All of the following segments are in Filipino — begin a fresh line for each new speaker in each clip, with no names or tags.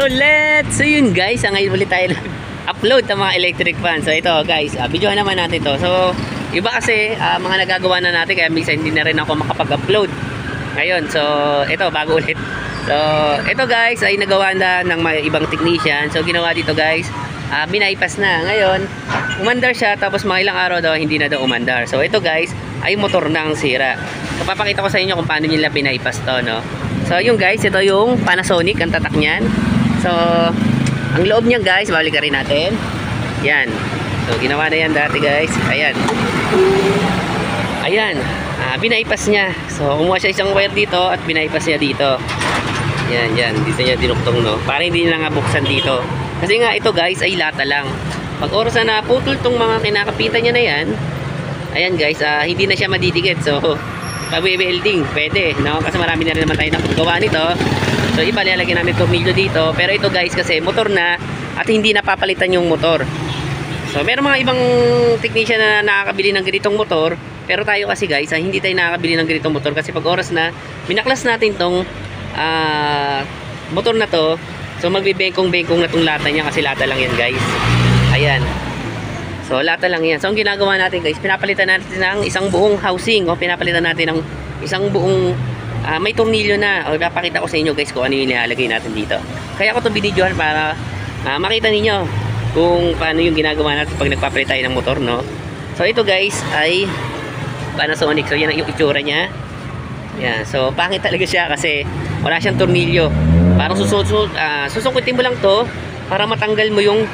ulit! So yun guys, ngayon ulit tayo upload ng mga electric fan. So ito guys, videohan naman natin to. So iba kasi mga nagagawa na natin, kaya minsan hindi na rin ako makapag-upload ngayon. So ito, bago ulit. So ito guys, ay nagawa na ng mga ibang technician. So ginawa dito guys, binaypas na. Ngayon, umandar siya, tapos mga ilang araw daw hindi na daw umandar. So ito guys, ay motor nang sira. So papakita ko sa inyo kung paano nila binaypas to, no? So yung guys, ito yung Panasonic ang tatak niyan. So ang loob niya guys, balikan rin natin. Yan. So ginawa na yan dati guys. Ayan. Ayan. Binaypas niya. So kumuha siya isang wire dito at binaypas niya dito. Yan, yan. Dito niya dinuktong, no? Para hindi na nga buksan dito. Kasi nga ito guys ay lata lang. Pag oras na naputol tong mga kinakapitan niya na yan, ayan guys, hindi na siya madidikit. So pag-welding, pwede, no? Kasi marami na rin naman tayo nakagawa nito. So iba, lalagyan namin tornilyo dito. Pero ito guys, kasi motor na at hindi napapalitan yung motor. So meron mga ibang technician na nakakabili ng ganitong motor. Pero tayo kasi guys, hindi tayo nakakabili ng ganitong motor. Kasi pag oras na, minaklas natin tong motor na to. So magbibengkong-bengkong na tong lata niya, kasi lata lang yan guys. Ayan. So lata lang yan. So ang ginagawa natin guys, pinapalitan natin ng isang buong housing, o pinapalitan natin ng isang buong may tornilyo na. O ipapakita ko sa inyo guys kung ano yung nilalagay natin dito. Kaya ako to binidyohan para makita ninyo kung paano yung ginagawa natin pag nagpapalit tayo ng motor, no? So ito guys ay Panasonic. So yan yung itsura niya. Yan. So pangit talaga siya kasi wala siyang tornilyo. Parang susukutin mo lang to para matanggal mo yung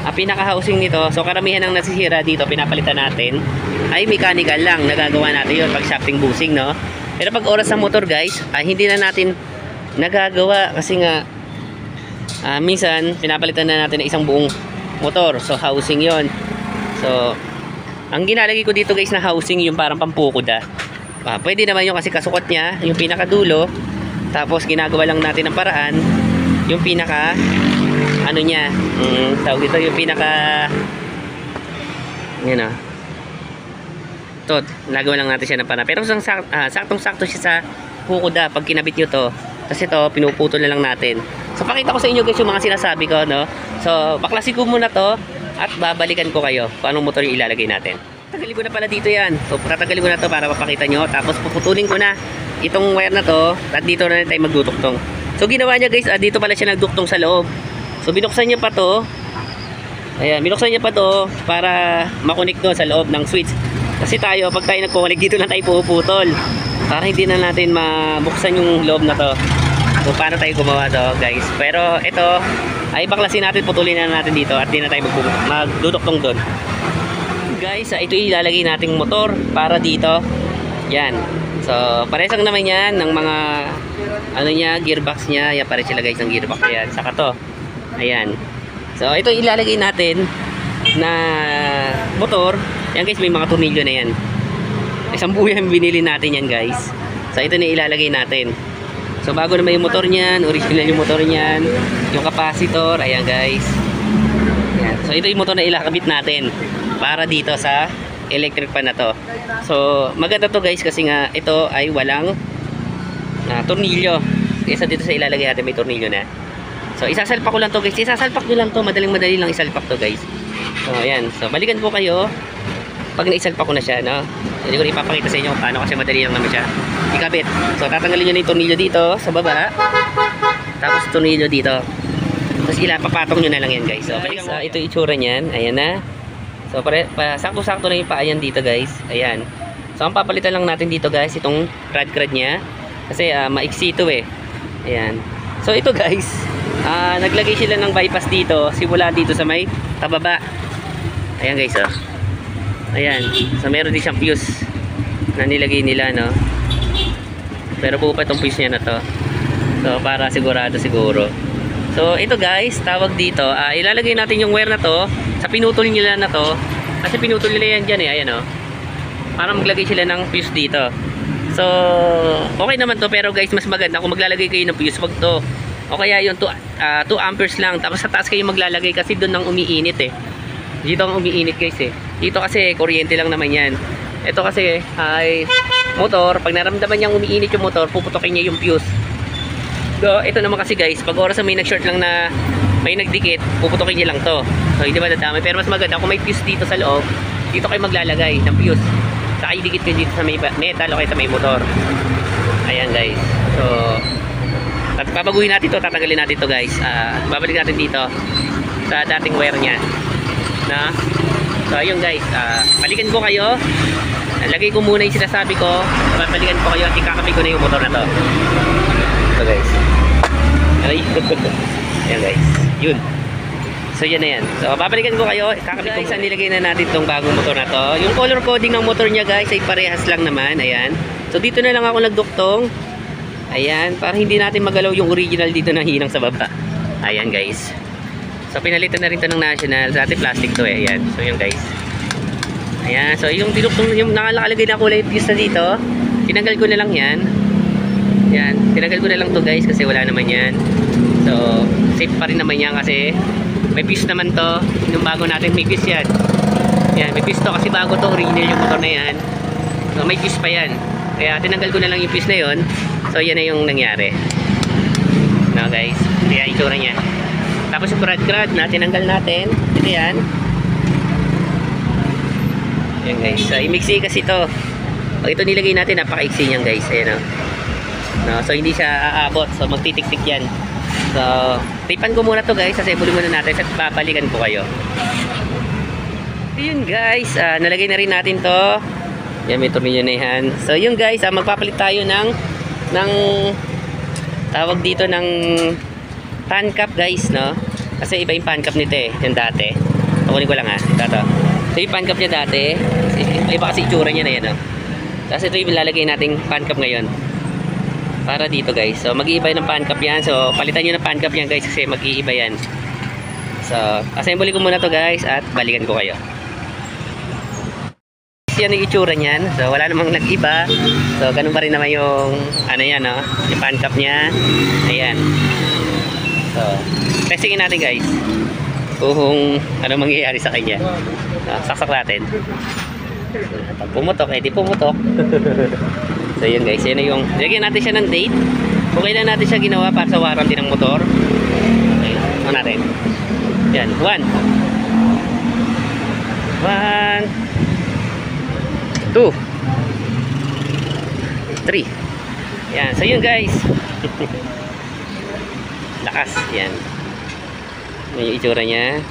pinaka-housing nito. So karamihan ng nasisira dito, pinapalitan natin ay mechanical lang. Nagagawa natin yun pag shafting bushing, no? Pero pag oras sa motor guys, hindi na natin nagagawa kasi nga minsan pinapalitan na natin ng isang buong motor. So housing yon. So ang ginalagay ko dito guys na housing, yung parang pampukoda. Pwede naman yung kasi kasukot niya yung pinakadulo, tapos ginagawa lang natin ng paraan yung pinaka ano niya, tawag dito yung pinaka yan o, ito, nagawa lang natin siya ng paraan. Pero saktong-sakto siya sa pukoda pag kinabit nyo to. Tapos ito, pinuputol na lang natin. So pakita ko sa inyo guys yung mga sinasabi ko, no? So baklasin ko muna to at babalikan ko kayo kung anong motor yung ilalagay natin. Tatagalin ko na pala dito yan. So tatagalin ko na to para mapakita nyo. Tapos puputulin ko na itong wire na to at dito na tayo magduduktong. So ginawa niya guys, dito pala siya nagduktong sa loob. So binuksan niya pa to. Ayan, binuksan niya pa to para makonek doon sa loob ng switch. Kasi tayo, pag tayo nagkukonek dito lang tayo puputol para hindi na natin mabuksan yung loob na to. So paano tayo gumawa to guys. Pero ito ay baklasin natin, putulin na natin dito at di na tayo magduduktong doon. Guys, ito ilalagay nating motor para dito. Yan. So paresang naman yan ng mga ano niya, gearbox niya. Yan, pare sila guys ng gearbox. Ayan, saka to. Ayan. So ito ilalagay natin na motor. Yan guys, may mga tornilyo na yan. Isang buo yung binili natin yan guys. So ito na ilalagay natin. So bago naman yung motor niyan, original yung motor niyan, yung capacitor, ayan guys. Ayan. So ito yung motor na ilakabit natin para dito sa electric fan na to. So maganda to guys kasi nga ito ay walang tornilyo. Isa dito sa ilalagay natin may tornilyo na. So isasalpak ko lang to guys. Isasalpak nyo lang to. Madaling-madali lang isalpak to guys. So ayan. So balikan ko kayo pag naisalpak ko na siya, no? Hindi ko na ipapakita sa inyo kung paano kasi madali lang naman siya ikabit. So tatanggalin nyo na yung tornilyo dito sa baba. Tapos tornilyo dito. Tapos papatong nyo na lang yan guys. So guys, ito yung itsura nyan. Ayan na. So sakto-sakto na yung paayan dito guys. Ayan. So ang papalitan lang natin dito guys, itong rod nya. Kasi maiksi ito eh. Ayan. So ito guys, naglagay sila ng bypass dito, simula dito sa may tababa. Ayan guys, oh. Ayan. So meron din siyang fuse na nilagay nila, no? Pero po pa itong fuse niya na to. So para sigurado siguro. So ito guys, tawag dito, ilalagay natin yung wire na to sa pinutol nila na to. Kasi pinutol nila yan dyan eh, ayan, oh. Para maglagay sila ng fuse dito. So okay naman to, pero guys mas maganda kung maglalagay kayo ng fuse, wag to. O kaya yung 2 amperes lang, tapos sa taas kayo maglalagay kasi doon nang umiinit eh. Dito ang umiinit guys eh. Dito kasi kuryente lang naman yan. Ito kasi ay motor, pag naramdaman niyang umiinit yung motor, puputokin niya yung fuse. So, ito naman kasi guys, pag oras na may nag-short lang na may nagdikit, puputukin niya lang to. So, hindi ba dadami? Pero mas maganda kung may fuse dito sa loob, dito kayo maglalagay ng fuse. Saka idikit kayo dito sa may metal o kaya sa may motor. Ayan guys. So, at pabaguhin natin to, tatanggalin natin to guys. Babalik natin dito sa dating wire niya. Na? So, ayun guys. Balikan ko kayo. Lagay ko muna yung sinasabi ko. Balikan ko kayo at ikakabit ko na yung motor na to. So guys. Ay, ayan guys. Yun. So yan na yan. So babalikan ko kayo. Kakabit ko guys, nilagay na natin tong bagong motor na to. Yung color coding ng motor niya guys ay parehas lang naman. Ayan. So dito na lang ako nagduktong. Ayan. Para hindi natin magalaw yung original dito na hinang sa baba. Ayan guys. So pinalitan na rin to ng national. Dati plastic to eh. Ayan. So yun guys. Ayan. So yung tinuktong, yung nakalagay na kulay fuse na dito. Tinanggal ko na lang yan. Yan, tinanggal ko na lang to guys kasi wala naman yan. So, safe pa rin naman yan kasi may fuse naman to. Yung bago natin may fuse yan. Yan, may fuse to kasi bago to, original yung motor na yan. So, may fuse pa yan. Kaya tinanggal ko na lang yung fuse na yun. So, yan na yung nangyari. No guys, kaya itsura niya. Tapos yung crud na tinanggal natin. Ito yan. Yan guys, so, i-mixi kasi to. Pag ito nilagay natin, napaka-iksi niyan guys. Ayan o. No, so hindi siya aabot, so magtitik-tik yan. So tapan ko muna to guys, assemble muna natin at babalikan ko kayo. Yun guys, nalagay na rin natin to. Yan, may tornilyo na yan. So yun guys, magpapalit tayo ng tawag dito ng fan cap guys, no? Kasi iba yung fan cap nito eh, yung dati. Kukunin ko lang ha, ito. So yung fan cap niya dati, iba kasi itsura niya na yan, no? Tapos ito yung lalagay nating fan cap ngayon. Para dito guys. So mag-iiba ng fan cap yan. So palitan nyo ng fan cap yan guys kasi mag-iiba yan. So assemble ko muna to guys at balikan ko kayo. Yan yung itsura niyan. So wala namang nag-iba. So ganun pa rin naman yung ano yan, no? Yung fan cap niya. Ayan. So testingin natin guys kung ano mangyayari sa kanya. Saksak natin. Pag pumutok, di pumutok. So yun guys, yun na yung lagyan natin siya ng date kung kailan natin siya ginawa para sa warranty ng motor. Okay, ano natin yan, 1 2 3 yan, so yun guys. Lakas, yan yung itsura nya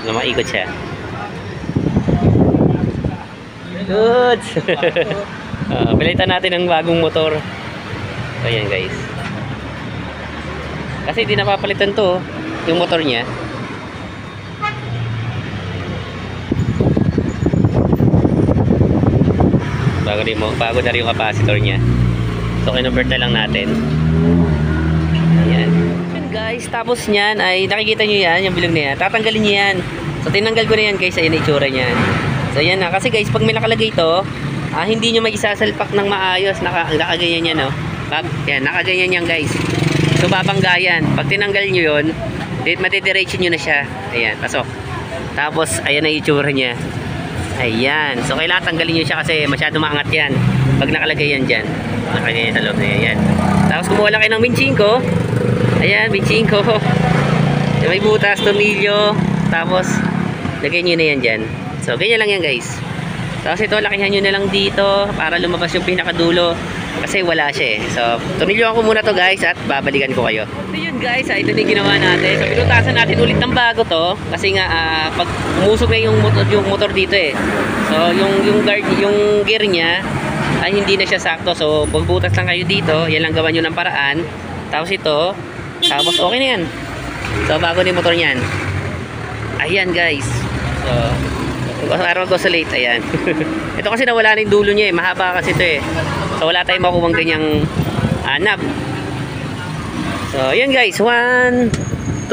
na maikot siya. Good. Pilitan natin ang bagong motor. Ayan guys. Kasi di napapalitan to yung motor niya. Bago na rin yung capacitor niya. So kinonvert na lang natin. Ayan. Ayan guys, tapos niyan ay nakikita nyo yan, yung bilog na yan. Tatanggalin nyo yan. So tinanggal ko na yan guys, ayan yung itsura niyan. So yan na, kasi guys pag may nakalagay ito, hindi nyo may isasalpak ng maayos, nakaganyan yan, no? Yan, nakaganyan yan guys. So babangga yan. Pag tinanggal nyo yun, matidiretso nyo na siya. Ayan, pasok. Tapos ayan na yung itsura niya. Ayan, so kailangan tanggalin nyo siya kasi masyado maangat yan pag nakalagay yan dyan. Nakalagay yan sa loob na yan. Tapos kumuha lang kayo ng binchinko. Ayan, binchinko. May butas, tornilyo. Tapos lagay nyo na yan dyan. So, ganyan lang yan guys. Tapos ito, lakihan nyo na lang dito para lumabas yung pinakadulo. Kasi wala siya eh. So, tornilyoan ko muna to guys at babalikan ko kayo. So yun guys, ito na yung ginawa natin. So, pinutasan natin ulit ng bago to. Kasi nga, pag umusog na yung motor dito eh. So, yung gear niya ay hindi na siya sakto. So, pagbutas lang kayo dito. Yan lang gawan nyo ng paraan. Tapos ito. Tapos okay na yan. So, bago na yung motor niyan. Ayan guys. So, araw ko sa late, ayan. Ito kasi nawala na yung dulo niya eh, mahaba kasi ito eh. So wala tayong makuha ganyang knob. So ayan guys, 1 2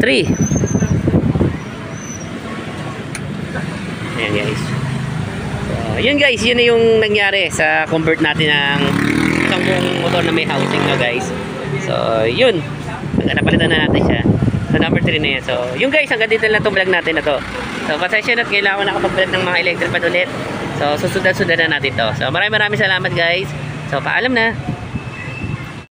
3. Ayan guys. So yun guys, yun na yung nangyari sa convert natin ng isang buong motor na may housing na guys. So yun, napalitan na natin siya. So number 3 na yan. So yung guys, hanggang dito lang itong vlog natin na to. So pasensya na at kailangan ko nakapag-vlog ng mga electric pad ulit. So susundan na natin to. So maraming salamat guys So, paalam na.